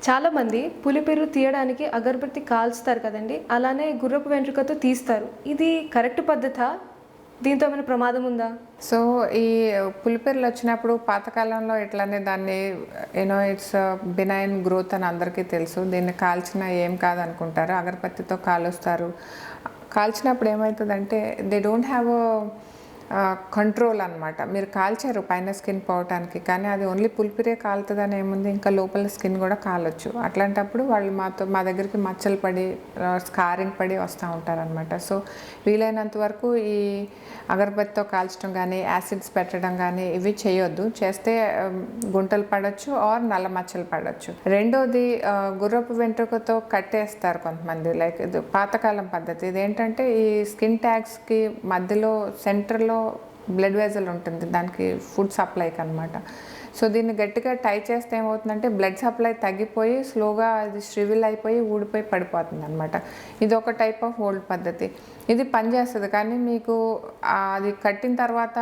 చాలామంది పులిపెరు తీయడానికి అగరబత్తి కాల్చుతారు కదండి. అలానే గుర్రపు వెంట్రుకతో తీస్తారు. ఇది కరెక్ట్ పద్ధతా? దీంతో ఏమైనా ప్రమాదం ఉందా? సో ఈ పులిపెర్లు వచ్చినప్పుడు పాతకాలంలో ఇట్లానే దాన్ని ఇట్స్ బినైన్ గ్రోత్ అని అందరికీ తెలుసు. దీన్ని కాల్చిన ఏం కాదనుకుంటారు, అగరబత్తితో కాలుస్తారు. కాల్చినప్పుడు ఏమవుతుందంటే దే డోంట్ హ్యావ్ కంట్రోల్ అనమాట. మీరు కాల్చారు పైన స్కిన్ పోవటానికి, కానీ అది ఓన్లీ పులిపిరే కాలుతుందని ఏముంది, ఇంకా లోపల స్కిన్ కూడా కాలొచ్చు. అట్లాంటప్పుడు వాళ్ళు మా దగ్గరికి మచ్చలు పడి స్కారింగ్ పడి వస్తూ ఉంటారనమాట. సో వీలైనంత వరకు ఈ అగరబత్తితో కాల్చడం కానీ యాసిడ్స్ పెట్టడం కానీ ఇవి చేయొద్దు. చేస్తే గుంటలు పడవచ్చు ఆర్ నల్ల మచ్చలు పడవచ్చు. రెండోది గుర్రపు వెంట్రుకతో కట్టేస్తారు కొంతమంది, లైక్ ఇది పాతకాలం పద్ధతి. ఇదేంటంటే ఈ స్కిన్ ట్యాగ్స్కి మధ్యలో సెంటర్లో బ్లడ్ వెజల్ ఉంటుంది, దానికి ఫుడ్ సప్లైకి అనమాట. సో దీన్ని గట్టిగా టై చేస్తే ఏమవుతుందంటే బ్లడ్ సప్లై తగ్గిపోయి స్లోగా అది శ్రివిల్ అయిపోయి ఊడిపోయి పడిపోతుంది అనమాట. ఇది ఒక టైప్ ఆఫ్ ఓల్డ్ పద్ధతి. ఇది పనిచేస్తుంది, కానీ మీకు అది కట్టిన తర్వాత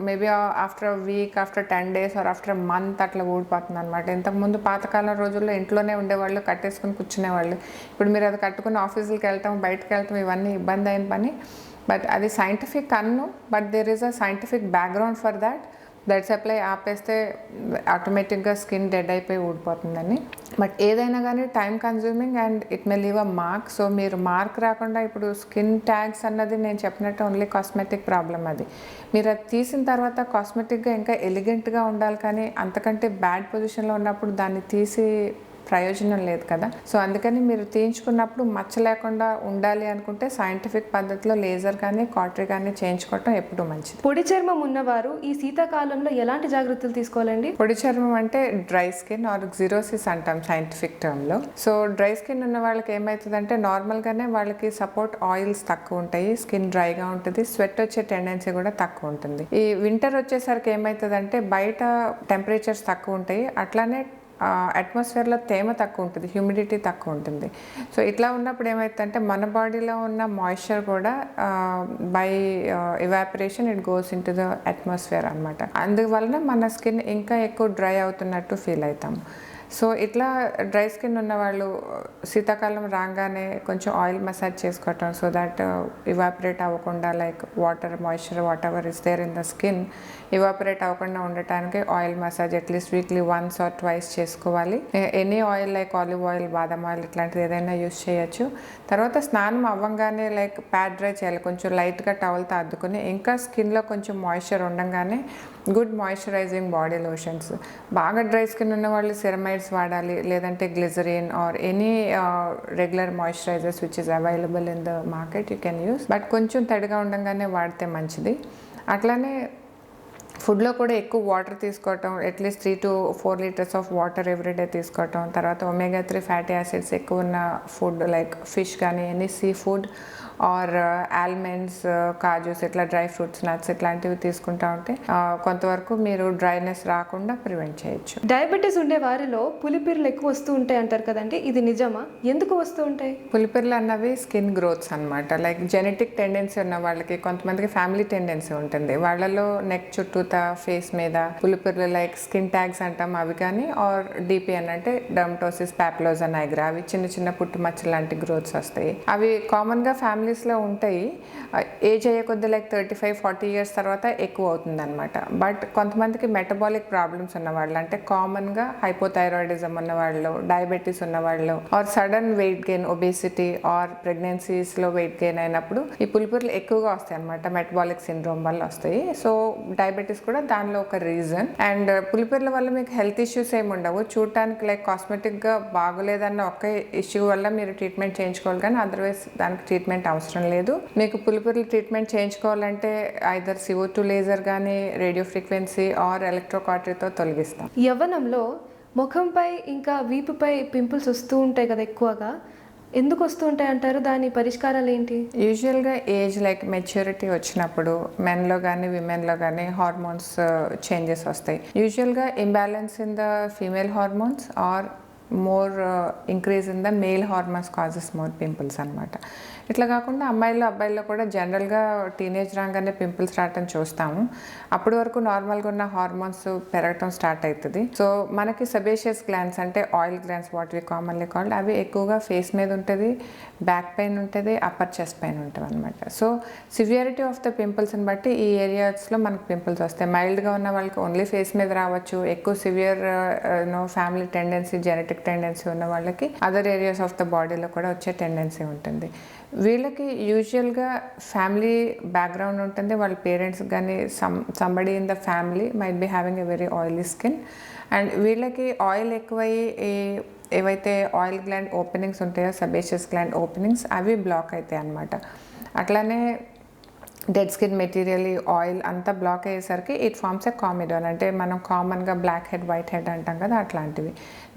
maybe after week, after 10 days or after month అట్లా ఊడిపోతుంది అనమాట. ఇంతకుముందు పాతకాలం రోజుల్లో ఇంట్లోనే ఉండేవాళ్ళు, కట్టేసుకుని కూర్చునేవాళ్ళు. ఇప్పుడు మీరు అది కట్టుకుని ఆఫీసులకు వెళ్ళటం, బయటకు వెళ్ళటం ఇవన్నీ ఇబ్బంది అయిన పని. బట్ అది సైంటిఫిక్ అన్ను, but there is a scientific background for that. Blood supply ఆపేస్తే ఆటోమేటిక్గా స్కిన్ డెడ్ అయిపోయి ఊడిపోతుందని. బట్ ఏదైనా కానీ time consuming and it may leave a mark. So మీరు మార్క్ రాకుండా, ఇప్పుడు స్కిన్ ట్యాగ్స్ అన్నది నేను చెప్పినట్టు ఓన్లీ కాస్మెటిక్ ప్రాబ్లం. అది మీరు అది తీసిన తర్వాత కాస్మెటిక్గా ఇంకా ఎలిగెంట్గా ఉండాలి, కానీ అంతకంటే బ్యాడ్ పొజిషన్లో ఉన్నప్పుడు దాన్ని తీసి ప్రయోజనం లేదు కదా. సో అందుకని మీరు తీయించుకున్నప్పుడు మచ్చ లేకుండా ఉండాలి అనుకుంటే సైంటిఫిక్ పద్ధతిలో లేజర్ కానీ కాటరీ కానీ చేయించుకోవటం ఎప్పుడూ మంచిది. పొడి చర్మం ఉన్నవారు ఈ శీతాకాలంలో ఎలాంటి జాగ్రత్తలు తీసుకోవాలండి? పొడి చర్మం అంటే డ్రై స్కిన్ ఆర్ జిరోసిస్ అంటాం సైంటిఫిక్ టర్మ్లో. సో డ్రై స్కిన్ ఉన్న వాళ్ళకి ఏమవుతుందంటే నార్మల్గానే వాళ్ళకి సపోర్ట్ ఆయిల్స్ తక్కువ ఉంటాయి, స్కిన్ డ్రైగా ఉంటుంది, స్వెట్ వచ్చే టెండెన్సీ కూడా తక్కువ ఉంటుంది. ఈ వింటర్ వచ్చేసరికి ఏమవుతుందంటే బయట టెంపరేచర్స్ తక్కువ ఉంటాయి, అట్లానే అట్మాస్ఫియర్లో తేమ తక్కువ ఉంటుంది, హ్యూమిడిటీ తక్కువ ఉంటుంది. సో ఇట్లా ఉన్నప్పుడు ఏమవుతుందంటే మన బాడీలో ఉన్న మాయిశ్చర్ కూడా by evaporation it goes in to the atmosphere అనమాట. అందువలన మన స్కిన్ ఇంకా ఎక్కువ డ్రై అవుతున్నట్టు ఫీల్ అవుతాం. సో ఇట్లా డ్రై స్కిన్ ఉన్న వాళ్ళు శీతాకాలం రాగానే కొంచెం ఆయిల్ మసాజ్ చేసుకోవటం, సో దట్ ఇవాపరేట్ అవ్వకుండా, like water moisture whatever is there in the skin evaporate అవ్వకుండా ఉండటానికి oil massage at least weekly 1 or 2 చేసుకోవాలి. Any oil like olive oil, బాదం ఆయిల్ ఇట్లాంటిది ఏదైనా యూస్ చేయొచ్చు. తర్వాత స్నానం అవ్వగానే లైక్ ప్యాడ్ డ్రై చేయాలి, కొంచెం లైట్గా టవల్తో అద్దుకుని. ఇంకా స్కిన్లో కొంచెం మాయిశ్చర్ ఉండగానే గుడ్ మాయిశ్చరైజింగ్ బాడీ లోషన్స్. బాగా డ్రై స్కిన్ ఉన్న వాళ్ళు సెరమైడ్స్ వాడాలి, లేదంటే glycerin or any regular moisturisers which is available in the market you can use. But కొంచెం తడిగా ఉండగానే వాడితే మంచిది. అట్లానే ఫుడ్లో కూడా ఎక్కువ వాటర్ తీసుకోవటం, at least 3 to 4 liters of water everyday తీసుకోవటం. తర్వాత omega-3 ఫ్యాటీ యాసిడ్స్ ఎక్కువ ఉన్న ఫుడ్ లైక్ ఫిష్ కానీ any sea food or almonds, కాజూస్, ఇట్లా డ్రై ఫ్రూట్స్, నట్స్ ఇట్లాంటివి తీసుకుంటా ఉంటే కొంతవరకు మీరు డ్రైనెస్ రాకుండా ప్రివెంట్ చేయొచ్చు. డయాబెటీస్ ఉండే వారిలో పులిపిర్లు ఎక్కువ వస్తూ ఉంటాయి అంటారు కదండి, ఇది నిజమా? ఎందుకు వస్తూ ఉంటాయి? పులిపిర్లు అన్నవి స్కిన్ గ్రోత్స్ అనమాట. లైక్ జెనెటిక్ టెండెన్సీ ఉన్న వాళ్ళకి, కొంతమందికి ఫ్యామిలీ టెండెన్సీ ఉంటుంది, వాళ్ళలో నెక్ చుట్టూత ఫేస్ మీద పులిపిర్లు లైక్ స్కిన్ ట్యాగ్స్ అంటాం అవి కానీ, ఆర్ డిపిఎన్ అంటే డర్మటోసిస్ పాపులోజా నైగ్రా, అవి చిన్న చిన్న పుట్టు మచ్చ లాంటి గ్రోత్స్ వస్తాయి. అవి కామన్గా ఫ్యామిలీస్లో ఉంటాయి. ఏజ్ అయ్యే కొద్ది లైక్ 35-40 years తర్వాత ఎక్కువ అవుతుంది అనమాట. బట్ కొంతమందికి మెటబాలిక్ ప్రాబ్లమ్స్ ఉన్నవాళ్ళు, అంటే కామన్గా హైపోథైరాయిడిజం ఉన్నవాళ్ళు, డయాబెటీస్ ఉన్నవాళ్ళు, or sudden weight gain, obesity or ప్రెగ్నెన్సీస్లో వెయిట్ గెయిన్ అయినప్పుడు ఈ పులిపిర్లు ఎక్కువగా వస్తాయి అనమాట. మెటబాలిక్ సిండ్రోమ్ వల్ల వస్తాయి. సో డయాబెటీస్ కూడా దానిలో ఒక రీజన్. అండ్ పులిపిర్ల వల్ల మీకు హెల్త్ ఇష్యూస్ ఏమి ఉండవు. చూడటానికి లైక్ కాస్మెటిక్గా బాగోలేదన్న ఒక్క ఇష్యూ వల్ల మీరు ట్రీట్మెంట్ చేయించుకోవాలి, కానీ అదర్వైజ్ దానికి ట్రీట్మెంట్ అవసరం లేదు. మీకు పులిపిర్లు ట్రీట్మెంట్ చేయించుకోవాలంటే ఐదర్ CO2 లేజర్ కానీ, రేడియో ఫ్రీక్వెన్సీ ఆర్ ఎలక్ట్రోకాటరీతో తొలగిస్తాం. యవ్వనంలో ముఖంపై ఇంకా వీపుపై పింపుల్స్ వస్తూ ఉంటాయి కదా ఎక్కువగా, ఎందుకు వస్తూ ఉంటాయి అంటారు? దాని పరిష్కారాలు ఏంటి? యూజువల్గా ఏజ్ లైక్ మెచ్యూరిటీ వచ్చినప్పుడు మెన్లో కానీ విమెన్లో కానీ హార్మోన్స్ చేంజెస్ వస్తాయి. యూజువల్గా imbalance in the female hormones or more increase in the male hormones causes more pimples అనమాట. ఇట్లా కాకుండా అమ్మాయిల్లో అబ్బాయిల్లో కూడా జనరల్గా టీనేజ్ రాగానే పింపుల్స్ రావటం చూస్తాము. అప్పటి వరకు నార్మల్గా ఉన్న హార్మోన్స్ పెరగటం స్టార్ట్ అవుతుంది. సో మనకి సెబేషియస్ గ్లాండ్స్ అంటే oil glands what we commonly called, అవి ఎక్కువగా ఫేస్ మీద ఉంటుంది, బ్యాక్ పైన ఉంటుంది, అప్పర్ చెస్ట్ పైన ఉంటుంది అనమాట. సో సివియారిటీ ఆఫ్ ద పింపుల్స్ని బట్టి ఈ ఏరియాస్లో మనకు పింపుల్స్ వస్తాయి. మైల్డ్గా ఉన్న వాళ్ళకి ఓన్లీ ఫేస్ మీద రావచ్చు. ఎక్కువ severe family tendency, genetic tendency ఉన్న వాళ్ళకి అదర్ ఏరియాస్ ఆఫ్ ద బాడీలో కూడా వచ్చే టెండెన్సీ ఉంటుంది. వీళ్ళకి యూజువల్గా ఫ్యామిలీ బ్యాక్గ్రౌండ్ ఉంటుంది. వాళ్ళ పేరెంట్స్ కానీ somebody in the family might be having a very oily skin. And వీళ్ళకి ఆయిల్ ఎక్కువయ్యి ఏవైతే ఆయిల్ గ్లాండ్ ఓపెనింగ్స్ ఉంటాయో, సెబేషియస్ గ్లాండ్ ఓపెనింగ్స్, అవి బ్లాక్ అవుతాయి అన్నమాట. అట్లానే డెడ్ స్కిన్ మెటీరియల్, ఆయిల్ అంతా బ్లాక్ అయ్యేసరికి ఇట్ ఫార్మ్స్ ఎ కామిడోన్, అంటే మనం కామన్గా బ్లాక్ హెడ్, వైట్ హెడ్ అంటాం కదా, అట్లాంటివి.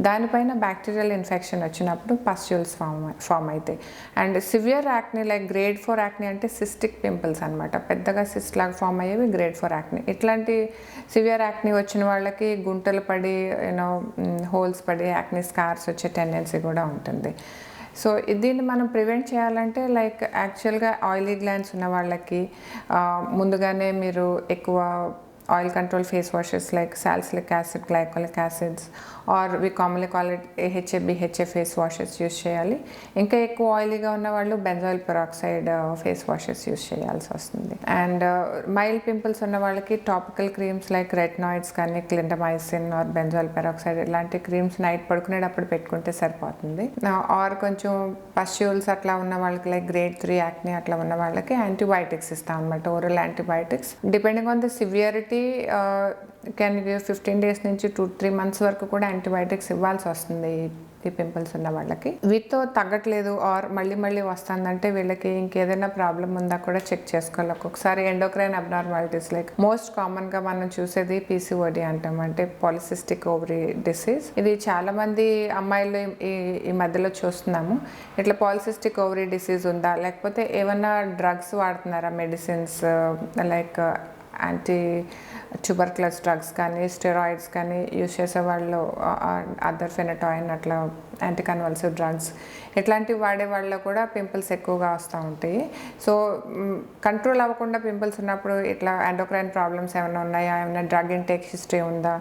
దానిపైన బ్యాక్టీరియల్ ఇన్ఫెక్షన్ వచ్చినప్పుడు పస్ట్యూల్స్ ఫామ్ అవుతాయి. అండ్ సివియర్ యాక్ని లైక్ గ్రేడ్ 4 యాక్ని అంటే సిస్టిక్ పింపుల్స్ అనమాట. పెద్దగా సిస్ట్ లాగా ఫామ్ అయ్యేవి గ్రేడ్ 4 యాక్ని. ఇట్లాంటి సివియర్ యాక్ని వచ్చిన వాళ్ళకి గుంటలు పడి, హోల్స్ పడి యాక్ని స్కార్స్ వచ్చే టెండెన్సీ కూడా ఉంటుంది. సో దీన్ని మనం ప్రివెంట్ చేయాలంటే లైక్ యాక్చువల్గా ఆయిలీ గ్లాండ్స్ ఉన్న వాళ్ళకి ముందుగానే మీరు ఎక్కువ oil control face washes like salicylic acid, glycolic acids or we commonly call it AHA, BHA face washes use చేయాలి. ఇంకా ఎక్కువ ఆయిలీగా ఉన్న వాళ్ళు benzoyl peroxide face washes use చేయాల్సి వస్తుంది. అండ్ మైల్డ్ పింపుల్స్ ఉన్న వాళ్ళకి టాపికల్ క్రీమ్స్ లైక్ రెటినాయిడ్స్ కానీ, క్లిండమైసిన్ ఆర్ బెంజాయిల్ పెరాక్సైడ్ ఇలాంటి క్రీమ్స్ నైట్ పడుకునేటప్పుడు పెట్టుకుంటే సరిపోతుంది. ఆర్ కొంచెం పస్ట్యూల్స్ అట్లా ఉన్న వాళ్ళకి లైక్ గ్రేడ్ 3 యాక్ని అట్లా ఉన్న వాళ్ళకి యాంటీబయాటిక్స్ ఇస్తాం అనమాట, oral antibiotics. Depending on the severity can give 15 days నుంచి 2-3 months వరకు కూడా యాంటీబయాటిక్స్ ఇవ్వాల్సి వస్తుంది ఈ పింపుల్స్ ఉన్న వాళ్ళకి. వీటితో తగ్గట్లేదు ఆర్ మళ్ళీ వస్తుందంటే వీళ్ళకి ఇంకేదైనా ప్రాబ్లం ఉందా కూడా చెక్ చేసుకోవాలి. ఒక్కొక్కసారి ఎండోక్రైన్ అబ్నార్మాలిటీస్ లైక్ మోస్ట్ కామన్గా మనం చూసేది PCOD అంటాం, అంటే పాలిసిస్టిక్ ఓవరీ డిసీజ్. ఇది చాలామంది అమ్మాయిలు ఈ మధ్యలో చూస్తున్నాము. ఇట్లా పాలిసిస్టిక్ ఓవరీ డిసీజ్ ఉందా, లేకపోతే ఏమన్నా డ్రగ్స్ వాడుతున్నారా, medicines like anti tuberculous drugs కానీ, స్టెరాయిడ్స్ కానీ యూస్ చేసేవాళ్ళు, అదర్ ఫెనటాయిన్ అట్లా యాంటీ కన్వల్సివ్ డ్రగ్స్ ఇట్లాంటివి వాడే వాళ్ళలో కూడా పింపుల్స్ ఎక్కువగా వస్తూ ఉంటాయి. సో కంట్రోల్ అవ్వకుండా పింపుల్స్ ఉన్నప్పుడు ఇట్లా ఎండోక్రైన్ ప్రాబ్లమ్స్ ఏమైనా ఉన్నాయా, ఏమైనా డ్రగ్ ఇంటేక్ హిస్టరీ ఉందా,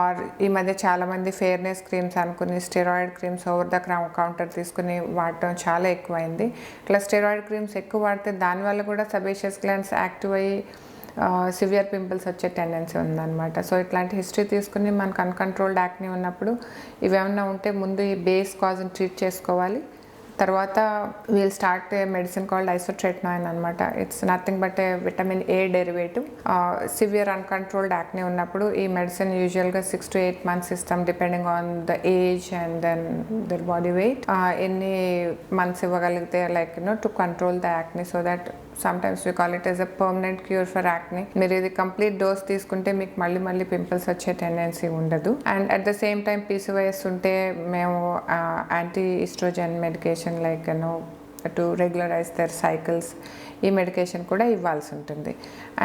ఆర్ ఈ మధ్య చాలామంది ఫెయిర్నెస్ క్రీమ్స్ అనుకుని steroid creams over the counter తీసుకుని వాడటం చాలా ఎక్కువైంది. ఇట్లా స్టెరాయిడ్ క్రీమ్స్ ఎక్కువ వాడితే దానివల్ల కూడా సెబేషియస్ గ్లాండ్స్ యాక్టివ్ అయ్యి సివియర్ పింపుల్స్ వచ్చే టెండెన్సీ ఉందన్నమాట. సో ఇట్లాంటి హిస్టరీ తీసుకుని మనకు అన్కంట్రోల్డ్ యాక్ని ఉన్నప్పుడు ఇవేమన్నా ఉంటే ముందు ఈ బేస్ కాజ్ని ట్రీట్ చేసుకోవాలి. తర్వాత we'll start a medicine called isotretinoin అనమాట. It's nothing but a vitamin A derivative. Severe uncontrolled acne ఉన్నప్పుడు ఈ మెడిసిన్ యూజువల్గా 6 to 8 months ఇస్తాం, depending on the age and then their body weight. ఎన్ని మంత్స్ ఇవ్వగలిగితే like to control the acne, so that sometimes we call it as a permanent cure for acne. మీరు ఇది complete dose తీసుకుంటే మీకు మళ్ళీ pimples వచ్చే tendency ఉండదు. And at the same time PCOS ఉంటే మేము anti oestrogen medication like to regularise their cycles, ఈ మెడికేషన్ కూడా ఇవ్వాల్సి ఉంటుంది.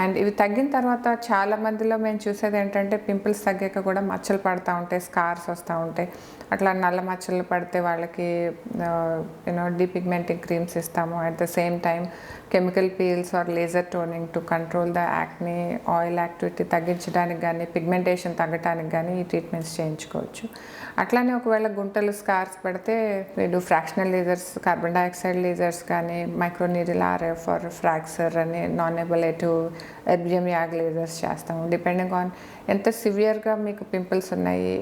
అండ్ ఇవి తగ్గిన తర్వాత చాలా మందిలో మేము చూసేది ఏంటంటే పింపుల్స్ తగ్గాక కూడా మచ్చలు పడుతూ ఉంటాయి, స్కార్స్ వస్తూ ఉంటాయి. అట్లా నల్ల మచ్చలు పడితే వాళ్ళకి డీపిగ్మెంటింగ్ క్రీమ్స్ ఇస్తాము. At the same time chemical peels or laser toning to control the acne, oil activity తగ్గించడానికి కానీ, పిగ్మెంటేషన్ తగ్గడానికి కానీ ఈ ట్రీట్మెంట్స్ చేయించుకోవచ్చు. అట్లానే ఒకవేళ గుంటలు స్కార్స్ పడితే వీడు fractional lasers, carbon dioxide lasers కానీ, మైక్రోనీడిల్ RF ఆర్ ఫ్రాక్సర్ అని నాన్ ఎబలేటివ్ ఎర్బియం యాగ్ లేజర్స్ చేస్తాము. డిపెండింగ్ ఆన్ ఎంత సివియర్గా మీకు పింపుల్స్ ఉన్నాయి,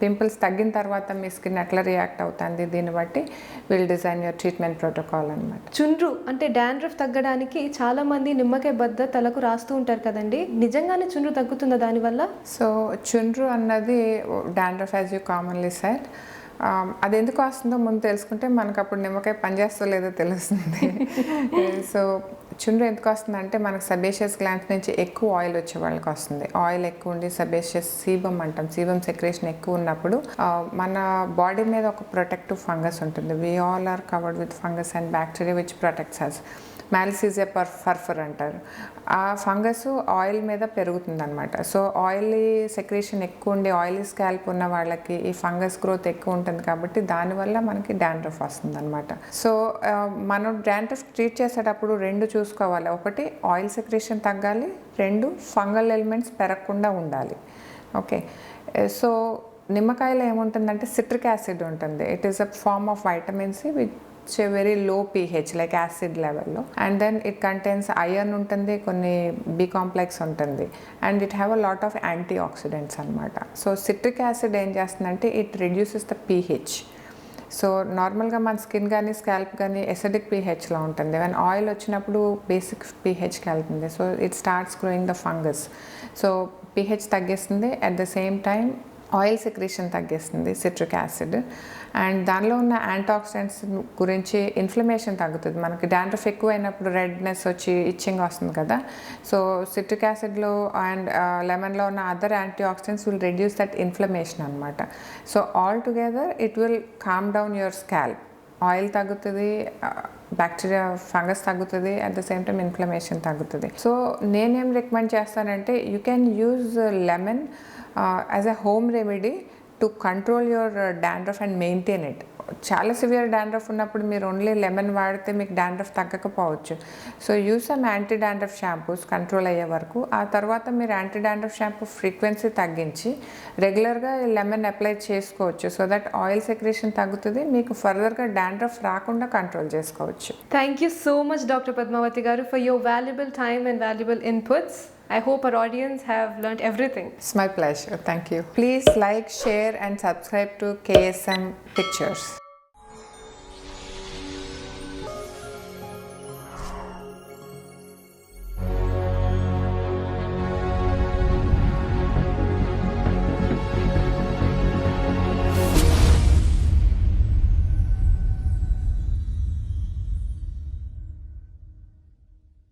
పింపుల్స్ తగ్గిన తర్వాత మీ స్కిన్ ఎట్లా రియాక్ట్ అవుతుంది, దీన్ని బట్టి will design your treatment protocol అనమాట. చుండ్రు అంటే డాండ్రఫ్ తగ్గడానికి చాలామంది నిమ్మకాయ బద్ద తలకు రాస్తూ ఉంటారు కదండి, నిజంగానే చుండ్రు తగ్గుతుందా దానివల్ల? సో చుండ్రు అన్నది dandruff as you commonly said, అది ఎందుకు వస్తుందో ముందు తెలుసుకుంటే మనకు అప్పుడు నిమ్మకాయ పనిచేస్తో లేదో తెలుస్తుంది. సో చుండ్రు ఎందుకు వస్తుందంటే మనకు సెబేషియస్ గ్లాండ్స్ నుంచి ఎక్కువ ఆయిల్ వచ్చే వాళ్ళకి వస్తుంది. ఆయిల్ ఎక్కువ ఉండి సెబేషియస్ సీబమ్ అంటాం, సీబమ్ సెక్రేషన్ ఎక్కువ ఉన్నప్పుడు మన బాడీ మీద ఒక ప్రొటెక్టివ్ ఫంగస్ ఉంటుంది. We all are covered with fungus and bacteria which protects us. Malassezia furfur అంటారు. ఆ ఫంగస్ ఆయిల్ మీద పెరుగుతుంది అనమాట. సో ఆయిలీ సెక్రేషన్ ఎక్కువ ఉండి ఆయిలీ స్కాల్ప్ ఉన్న వాళ్ళకి ఈ ఫంగస్ గ్రోత్ ఎక్కువ ఉంటుంది ఉంటుంది కాబట్టి దానివల్ల మనకి డాండ్రఫ్ వస్తుంది అనమాట. సో మనం డాండ్రఫ్ ట్రీట్ చేసేటప్పుడు రెండు చూసుకోవాలి. ఒకటి ఆయిల్ సెక్రేషన్ తగ్గాలి, రెండు ఫంగల్ ఎలిమెంట్స్ పెరగకుండా ఉండాలి. ఓకే, సో నిమ్మకాయలో ఏముంటుందంటే సిట్రిక్ యాసిడ్ ఉంటుంది. It is a form of vitamin C which very low pH like acid లెవెల్లో. And then it contains iron ఉంటుంది, కొన్ని బి కాంప్లెక్స్ ఉంటుంది, and it have a lot of antioxidants అనమాట. So citric acid ఏం చేస్తుందంటే it reduces the pH. So నార్మల్గా మన skin కానీ స్కాల్ప్ కానీ ఎసిడిక్ pHలో ఉంటుంది. వెన్ ఆయిల్ వచ్చినప్పుడు బేసిక్ pHకి వెళ్తుంది. So it starts growing the fungus. So pH తగ్గిస్తుంది, at the same time oil secretion తగ్గిస్తుంది సిట్రిక్ యాసిడ్. అండ్ దానిలో ఉన్న యాంటీఆక్సిడెంట్స్ గురించి ఇన్ఫ్లమేషన్ తగ్గుతుంది. మనకి డాండ్రఫ్ ఎక్కువైనప్పుడు రెడ్నెస్ వచ్చి ఇచ్చింగ్ వస్తుంది కదా. సో సిట్రిక్ యాసిడ్లో అండ్ లెమన్లో ఉన్న other antioxidants will reduce that inflammation అనమాట. So all together it will calm down your scalp. Oil తగ్గుతుంది, బ్యాక్టీరియా ఫంగస్ తగ్గుతుంది, at the same time inflammation తగ్గుతుంది. సో నేనేం రికమెండ్ చేస్తానంటే you can use lemon as a home remedy to control your dandruff and maintain it. చాలా severe dandruff ఉన్నప్పుడు మీరు only lemon వాడితే మీకు డాండ్రఫ్ తగ్గకపోవచ్చు. So use some anti dandruff shampoos control అయ్యే వరకు. ఆ తర్వాత మీరు యాంటీ డాండ్రఫ్ షాంపూ ఫ్రీక్వెన్సీ తగ్గించి రెగ్యులర్గా లెమన్ అప్లై చేసుకోవచ్చు. సో దట్ ఆయిల్ సెక్రేషన్ తగ్గుతుంది, మీకు ఫర్దర్గా డాండ్రఫ్ రాకుండా కంట్రోల్ చేసుకోవచ్చు. Thank you so much, Dr. Padmavati Garu, for your valuable time and valuable inputs. I hope our audience have learnt everything. It's my pleasure. Thank you. Please like, share and subscribe to KSM Pictures.